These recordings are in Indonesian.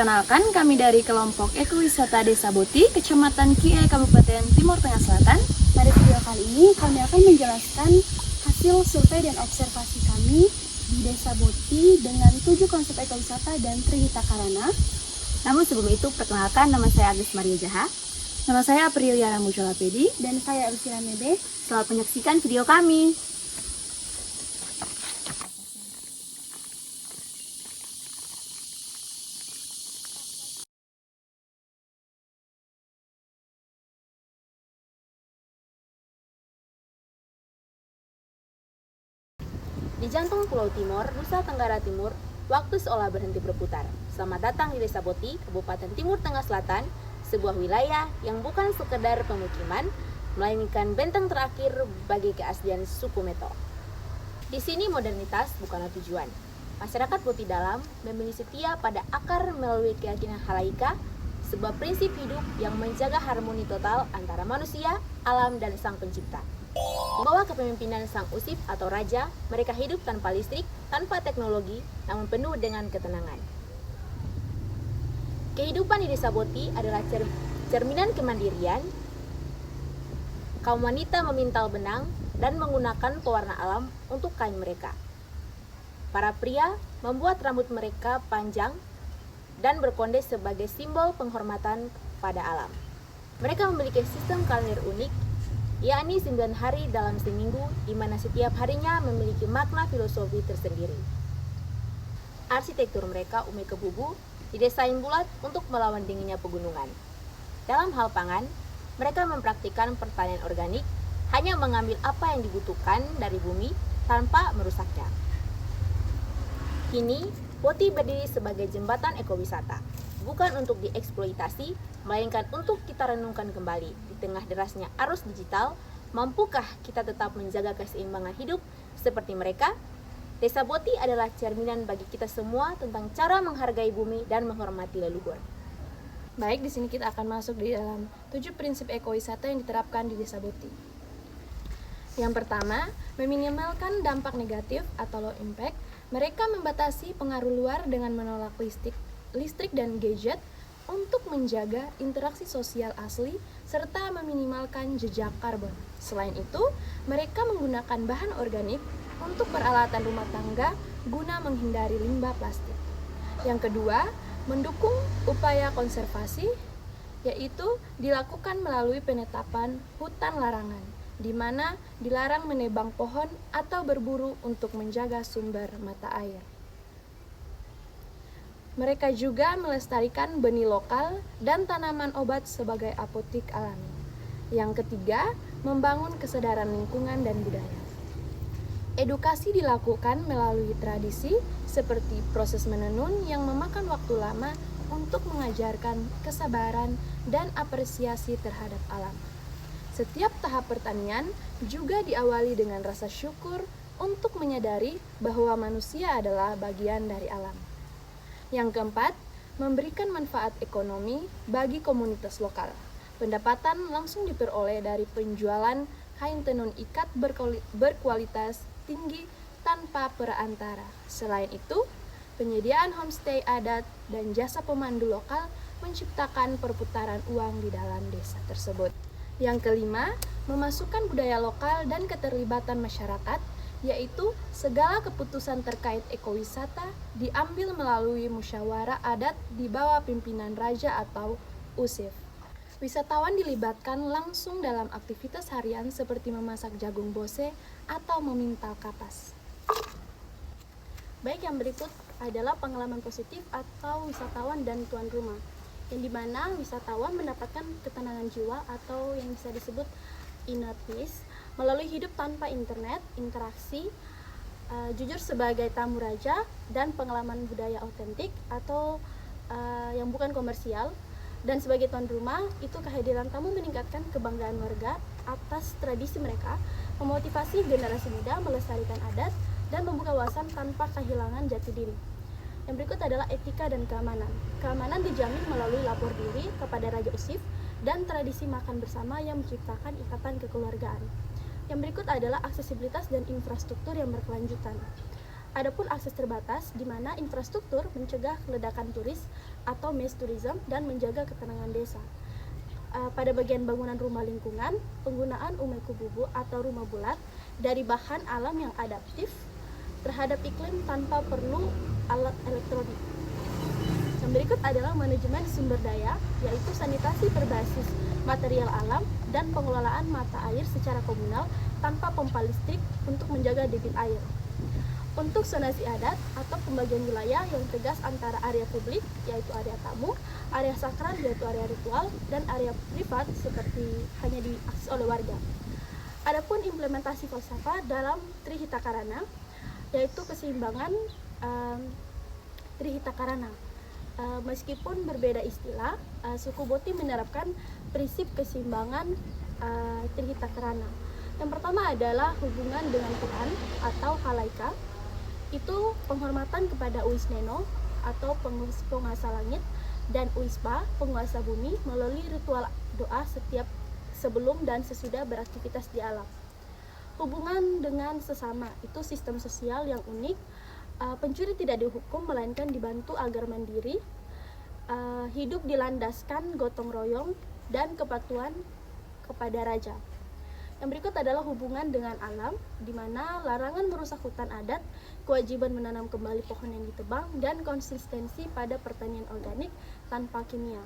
Perkenalkan, kami dari kelompok Ekowisata Desa Boti, Kecamatan Kie, Kabupaten Timur Tengah Selatan. Pada video kali ini kami akan menjelaskan hasil survei dan observasi kami di Desa Boti dengan 7 konsep ekowisata dan Trihita Karana. Namun sebelum itu, perkenalkan, nama saya Agus Maria Jaha. Nama saya Apriliana Mujalapedi. Dan saya Elvira Mede. Selamat menyaksikan video kami. Di jantung Pulau Timor, Nusa Tenggara Timur, waktu seolah berhenti berputar. Selamat datang di Desa Boti, Kabupaten Timur Tengah Selatan, sebuah wilayah yang bukan sekedar pemukiman, melainkan benteng terakhir bagi keaslian suku Meto. Di sini modernitas bukanlah tujuan. Masyarakat Boti Dalam memilih setia pada akar melalui keyakinan halaika, sebuah prinsip hidup yang menjaga harmoni total antara manusia, alam, dan sang pencipta. Di bawah kepemimpinan sang usip atau raja, mereka hidup tanpa listrik, tanpa teknologi, namun penuh dengan ketenangan. Kehidupan di Desa Boti adalah cerminan kemandirian. Kaum wanita memintal benang dan menggunakan pewarna alam untuk kain mereka. Para pria membuat rambut mereka panjang dan berkonde sebagai simbol penghormatan pada alam. Mereka memiliki sistem kalender unik, yakni 9 hari dalam seminggu, di mana setiap harinya memiliki makna filosofi tersendiri. Arsitektur mereka umi kebubu, didesain bulat untuk melawan dinginnya pegunungan. Dalam hal pangan, mereka mempraktikkan pertanian organik, hanya mengambil apa yang dibutuhkan dari bumi tanpa merusaknya. Kini, Boti berdiri sebagai jembatan ekowisata, bukan untuk dieksploitasi, melainkan untuk kita renungkan kembali. Di tengah derasnya arus digital, mampukah kita tetap menjaga keseimbangan hidup seperti mereka? Desa Boti adalah cerminan bagi kita semua tentang cara menghargai bumi dan menghormati leluhur. Baik, di sini kita akan masuk di dalam 7 prinsip ekowisata yang diterapkan di Desa Boti. Yang pertama, meminimalkan dampak negatif atau low impact. Mereka membatasi pengaruh luar dengan menolak listrik dan gadget untuk menjaga interaksi sosial asli serta meminimalkan jejak karbon. Selain itu, mereka menggunakan bahan organik untuk peralatan rumah tangga guna menghindari limbah plastik. Yang kedua, mendukung upaya konservasi, yaitu dilakukan melalui penetapan hutan larangan, di mana dilarang menebang pohon atau berburu untuk menjaga sumber mata air. Mereka juga melestarikan benih lokal dan tanaman obat sebagai apotik alami. Yang ketiga, membangun kesadaran lingkungan dan budaya. Edukasi dilakukan melalui tradisi seperti proses menenun yang memakan waktu lama untuk mengajarkan kesabaran dan apresiasi terhadap alam. Setiap tahap pertanian juga diawali dengan rasa syukur untuk menyadari bahwa manusia adalah bagian dari alam. Yang keempat, memberikan manfaat ekonomi bagi komunitas lokal. Pendapatan langsung diperoleh dari penjualan kain tenun ikat berkualitas tinggi tanpa perantara. Selain itu, penyediaan homestay adat dan jasa pemandu lokal menciptakan perputaran uang di dalam desa tersebut. Yang kelima, memasukkan budaya lokal dan keterlibatan masyarakat, yaitu segala keputusan terkait ekowisata diambil melalui musyawarah adat di bawah pimpinan raja atau usif. Wisatawan dilibatkan langsung dalam aktivitas harian seperti memasak jagung bose atau memintal kapas. Baik, yang berikut adalah pengalaman positif atau wisatawan dan tuan rumah, yang dimana wisatawan mendapatkan ketenangan jiwa atau yang bisa disebut inner peace melalui hidup tanpa internet, interaksi, jujur sebagai tamu raja, dan pengalaman budaya otentik atau yang bukan komersial. Dan sebagai tuan rumah, itu kehadiran tamu meningkatkan kebanggaan warga atas tradisi mereka, memotivasi generasi muda melestarikan adat, dan membuka wawasan tanpa kehilangan jati diri. Yang berikut adalah etika dan keamanan. Keamanan dijamin melalui lapor diri kepada Raja Usif dan tradisi makan bersama yang menciptakan ikatan kekeluargaan. Yang berikut adalah aksesibilitas dan infrastruktur yang berkelanjutan. Adapun akses terbatas, di mana infrastruktur mencegah ledakan turis atau mass tourism dan menjaga ketenangan desa. Pada bagian bangunan rumah lingkungan, penggunaan umeku bubu atau rumah bulat dari bahan alam yang adaptif terhadap iklim tanpa perlu alat elektronik. Yang berikut adalah manajemen sumber daya, yaitu sanitasi berbasis material alam dan pengelolaan mata air secara komunal tanpa pompa listrik untuk menjaga debit air. Untuk zonasi adat atau pembagian wilayah yang tegas antara area publik, yaitu area tamu, area sakral, yaitu area ritual, dan area privat seperti hanya diakses oleh warga. Adapun implementasi falsafah dalam Trihitakarana, yaitu keseimbangan Trihitakarana. Meskipun berbeda istilah, suku Boti menerapkan prinsip keseimbangan Trihitakarana. Yang pertama adalah hubungan dengan Tuhan atau halaika, itu penghormatan kepada Uisneno atau penguasa langit dan Uispa, penguasa bumi, melalui ritual doa setiap sebelum dan sesudah beraktivitas di alam. Hubungan dengan sesama, itu sistem sosial yang unik. Pencuri tidak dihukum melainkan dibantu agar mandiri. Hidup dilandaskan gotong royong dan kepatuhan kepada raja. Yang berikut adalah hubungan dengan alam, di mana larangan merusak hutan adat, kewajiban menanam kembali pohon yang ditebang, dan konsistensi pada pertanian organik tanpa kimia.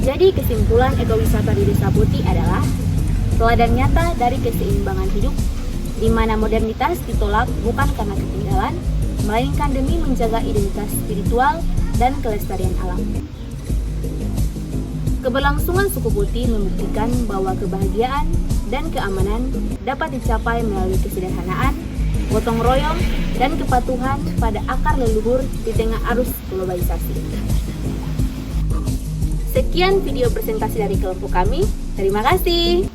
Jadi kesimpulan ekowisata di Desa Boti adalah teladan nyata dari keseimbangan hidup, di mana modernitas ditolak bukan karena ketinggalan, melainkan demi menjaga identitas spiritual dan kelestarian alam. Keberlangsungan suku Putih membuktikan bahwa kebahagiaan dan keamanan dapat dicapai melalui kesederhanaan, gotong royong, dan kepatuhan pada akar leluhur di tengah arus globalisasi. Sekian video presentasi dari kelompok kami. Terima kasih.